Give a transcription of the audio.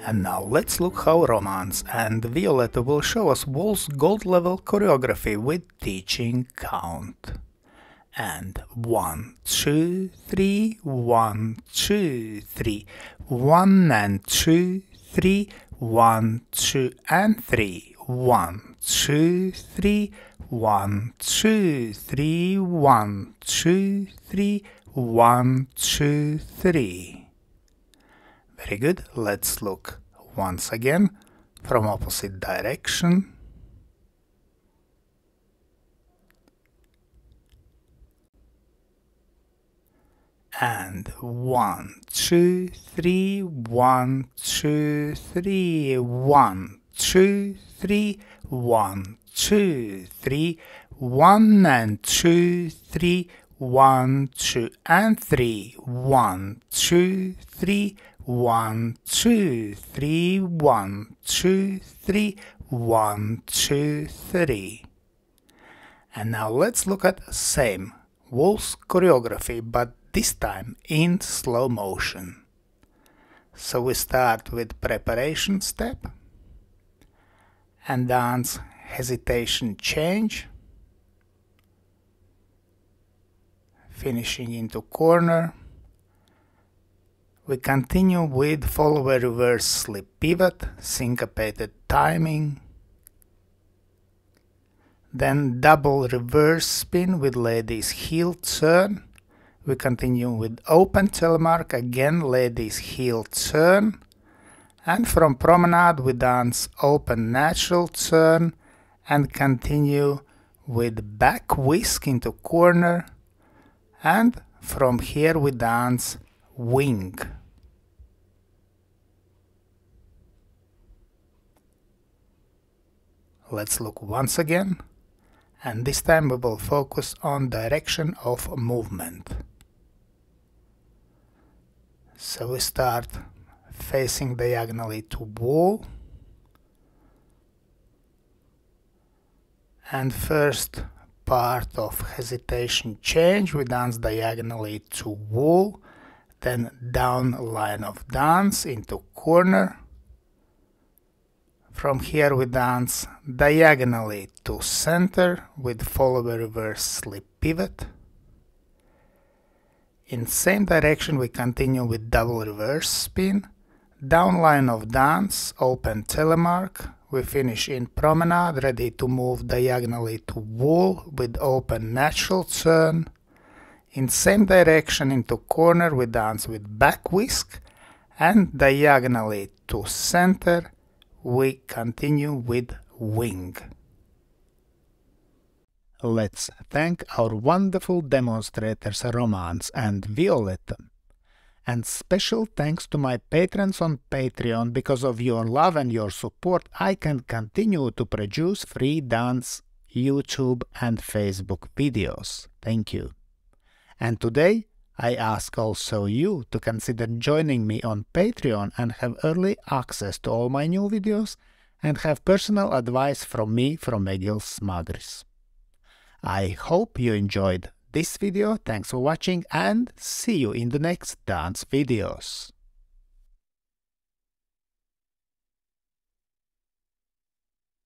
And now let's look how Romance and Violetta will show us Waltz gold level choreography with teaching count. And 1, 2, 3, 1, 2, 3, 1 and 2, 3, 1, 2 and 3, 1, 2, 3, 1, 2, 3, 1, 2, 3, 1, 2, 3. Very good. Let's look once again from opposite direction. And 1, 2, 3, 1, 2, 3, 1, 2, 3, 1, 2, 3, 1 and 2, 3, 1, 2 and 3, 1, 2, 3, 1, 2, 3, 1, 2, 3, 1, 2, 3. And now let's look at same Waltz choreography, but this time in slow motion. So we start with preparation step and dance hesitation change, finishing into corner. We continue with Fallaway reverse slip pivot, syncopated timing, then double reverse spin with ladies heel turn. We continue with open telemark, again ladies heel turn, and from promenade we dance open natural turn and continue with back whisk into corner, and from here we dance wing. Let's look once again, and this time we will focus on direction of movement. So we start facing diagonally to wall, and first part of hesitation change we dance diagonally to wall, then down line of dance into corner. From here we dance diagonally to center with Fallaway reverse slip pivot. In same direction we continue with double reverse spin, down line of dance, open telemark. We finish in promenade, ready to move diagonally to wall with open natural turn. In same direction into corner we dance with back whisk, and diagonally to center we continue with wing. Let's thank our wonderful demonstrators Romance and Violetta. And special thanks to my patrons on Patreon. Because of your love and your support, I can continue to produce free dance, YouTube and Facebook videos. Thank you. And today, I ask also you to consider joining me on Patreon and have early access to all my new videos and have personal advice from me, from Egils Smagris. I hope you enjoyed this video, thanks for watching and see you in the next dance videos.